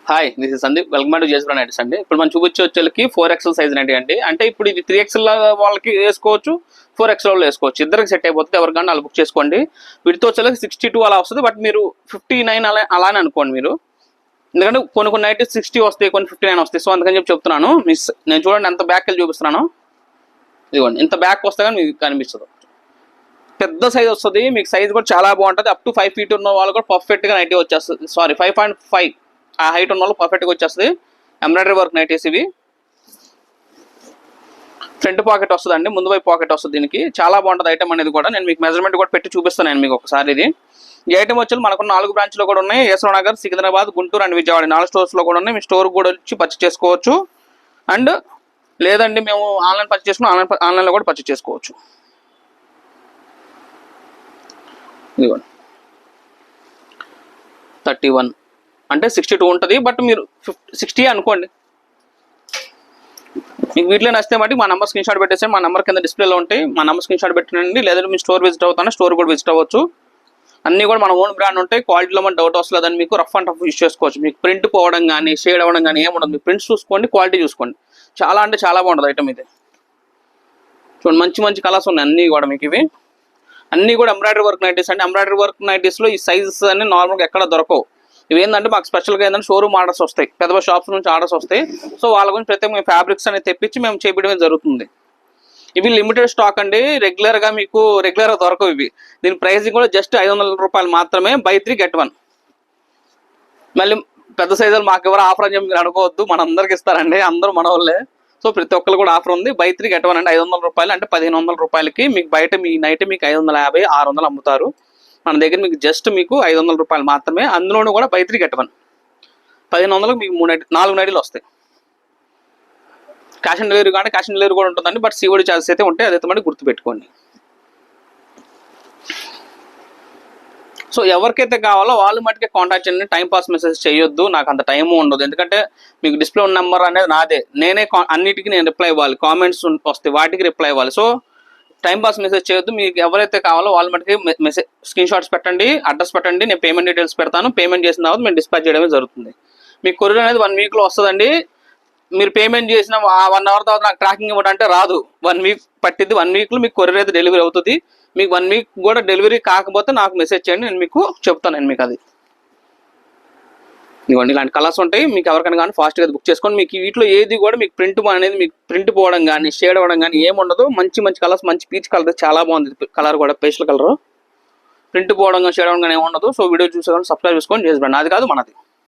Hi, this is Sandeep. Welcome to జేస్ brand nighties అండి. ఇప్పుడు మనం చూపించే వచ్చేకి 4XL సైజ్ నైటీ అండి. అంటే ఇప్పుడు ఇది 3XL వాళ్ళకి వేసుకోవచ్చు, 4XL వాళ్ళు వేసుకోవచ్చు. ఇద్దరికి సెట్ అయిపోతుంది. ఎవరికన్నా వాళ్ళు బుక్ చేసుకోండి. వీటితో వచ్చేకి 62 అలా వస్తుంది. బట్ మీరు 59 అలానే అనుకోండి మీరు. ఎందుకంటే కొన్ని నైటీస్ 60 వస్తాయి, కొన్ని 59 వస్తాయి. సో అందుకని చెప్తున్నాను. నేను చూడండి ఎంత బ్యాక్ వెళ్ళి చూపిస్తున్నాను. ఇదిగోండి ఇంత బ్యాక్ వస్తే కానీ మీకు కనిపిస్తుంది. పెద్ద సైజ్ వస్తుంది. మీకు సైజ్ కూడా చాలా బాగుంటుంది. అప్ టు 5 feet ఉన్న వాళ్ళు కూడా పర్ఫెక్ట్గా నైటీ వచ్చేస్తుంది. సారీ 5.5 ఆ హైట్ ఉన్న వాళ్ళు పర్ఫెక్ట్గా వచ్చేస్తుంది. ఎంబ్రాయిడరీ వర్క్ నైటీస్ ఇవి. ఫ్రంట్ పాకెట్ వస్తుందండి, ముందు వైపు పాకెట్ వస్తుంది. దీనికి చాలా బాగుంటుంది ఐటమ్ అనేది కూడా. నేను మీకు మెజర్మెంట్ కూడా పెట్టి చూపిస్తాను మీకు ఒకసారి. ఇది ఈ ఐటమ్ వచ్చి మనకు 4 బ్రాంచ్లో కూడా ఉన్నాయి. యశ్వంత్ నగర్, సికింద్రాబాద్, గుంటూరు అండ్ విజయవాడ 4 స్టోర్స్లో కూడా ఉన్నాయి. మీ స్టోర్ కూడా వచ్చి పర్చేస్ చేసుకోవచ్చు. అండ్ లేదండి మేము ఆన్లైన్ పర్చేస్ చేసుకుని ఆన్లైన్లో కూడా పర్చేస్ చేసుకోవచ్చు. ఇదిగోండి 31 అంటే 62 ఉంటుంది. బట్ మీరు 60 అనుకోండి. మీకు వీటిలో నచ్చితే మట్టి మా నెంబర్ స్క్రీన్ షాట్ పెట్టేసి మా నెంబర్ కింద డిస్ప్లేలో ఉంటాయి. మా నెంబర్ స్క్రీన్ షాట్ పెట్టండి. లేదంటే మీ స్టోర్ విజిట్ అవుతాను, స్టోర్ కూడా విజిట్ అవ్వచ్చు. అన్నీ కూడా మన ఓన్ బ్రాండ్ ఉంటాయి. క్వాలిటీలో మన డౌట్ వస్తుందని మీకు రఫ్ అండ్ టఫ్ యూజ్ చేసుకోవచ్చు. మీకు ప్రింట్ పోవడం కానీ షేడ్ అవ్వడం కానీ ఏముండదు. మీ ప్రింట్స్ చూసుకోండి, క్వాలిటీ చూసుకోండి. చాలా అంటే చాలా బాగుంటుంది ఐటమ్ ఇది. చూడండి మంచి మంచి కలర్స్ ఉన్నాయి అన్నీ కూడా. మీకు ఇవి అన్నీ కూడా ఎంబ్రాయిడరీ వర్క్ నైటీస్ అండి. ఎంబ్రాయిడరీ వర్క్ నైటీస్లో ఈ సైజెస్ అన్ని నార్మల్గా ఎక్కడ దొరకవు. ఇవి ఏంటంటే మాకు స్పెషల్గా ఏంటంటే షోరూమ్ ఆర్డర్స్ వస్తాయి, పెద్ద షాప్స్ నుంచి ఆర్డర్స్ వస్తాయి. సో వాళ్ళ గురించి ప్రత్యేక ఫ్యాబ్రిక్స్ అనేది తెప్పించి మేము చేపించడమే జరుగుతుంది. ఇవి లిమిటెడ్ స్టాక్ అండి. రెగ్యులర్గా దొరకవు ఇవి. దీని ప్రైసింగ్ కూడా జస్ట్ 500 రూపాయలు మాత్రమే. buy 3 get 1. మళ్ళీ పెద్ద సైజులు మాకు ఎవరు ఆఫర్ అని చెప్పి మీరు అనుకోవద్దు, మనందరికి ఇస్తారండి, అందరూ మన వాళ్ళే. సో ప్రతి ఒక్కరు కూడా ఆఫర్ ఉంది. buy 3 get 1 అంటే 500 రూపాయలు అంటే 1500 రూపాయలకి మీకు బయట మీ నైట్ మీకు 550, 600 అమ్ముతారు. మన దగ్గర మీకు జస్ట్ మీకు 500 రూపాయలు మాత్రమే. అందులోనూ కూడా buy 3 get 1 1500కి మీకు 4 నైటీలు వస్తాయి. క్యాష్ ఆన్ డెలివరీ కానీ క్యాష్ ఆన్ డెలివరీ కూడా ఉంటుందండి. బట్ COD ఛార్జెస్ అయితే ఉంటాయి, అదైతే మళ్ళీ గుర్తుపెట్టుకోండి. సో ఎవరికైతే కావాలో వాళ్ళు మటుకే కాంటాక్ట్ చేయండి. టైం పాస్ మెసేజ్ చేయొద్దు, నాకు అంత టైం ఉండదు. ఎందుకంటే మీకు డిస్ప్లే ఉన్న నెంబర్ అనేది నాదే, నేనే అన్నిటికీ నేను రిప్లై ఇవ్వాలి. కామెంట్స్ వస్తాయి, వాటికి రిప్లై ఇవ్వాలి. సో టైం పాస్ మెసేజ్ చేయొద్దు. మీకు ఎవరైతే కావాలో వాళ్ళ మటుకి మెసేజ్ స్క్రీన్ షాట్స్ పెట్టండి, అడ్రస్ పెట్టండి. నేను పేమెంట్ డీటెయిల్స్ పెడతాను. పేమెంట్ చేసిన తర్వాత మేము డిస్పాచ్ చేయడమే జరుగుతుంది. మీ కొరియర్ అనేది 1 weekలో వస్తుందండి. మీరు పేమెంట్ చేసిన 1 hour తర్వాత నాకు ట్రాకింగ్ ఇవ్వడంటే రాదు. 1 week పట్టిద్ది. 1 weekలో మీకు కొరియర్ అయితే డెలివరీ అవుతుంది. మీకు 1 week కూడా డెలివరీ కాకపోతే నాకు మెసేజ్ చేయండి, నేను మీకు చెప్తాను. మీకు అది ఇవ్వండి. ఇలాంటి కలర్స్ ఉంటాయి. మీకు ఎవరికైనా కానీ ఫాస్ట్గా బుక్ చేసుకోండి. మీకు వీటిలో ఏది కూడా మీకు ప్రింట్ అనేది మీకు ప్రింట్ పోవడం కానీ షేడ్ అవ్వడం కానీ ఏముండదు. మంచి మంచి కలర్స్, మంచి పీచ్ కలర్ చాలా బాగుంది. కలర్ కూడా పేస్టల్ కలర్. ప్రింట్ పోవడం కానీ షేడ్ అవ్వడం కానీ ఏముండదు. సో వీడియో చూసేవాళ్ళు సబ్స్క్రైబ్ చేసుకోండి. చేసి నాది కాదు మనది.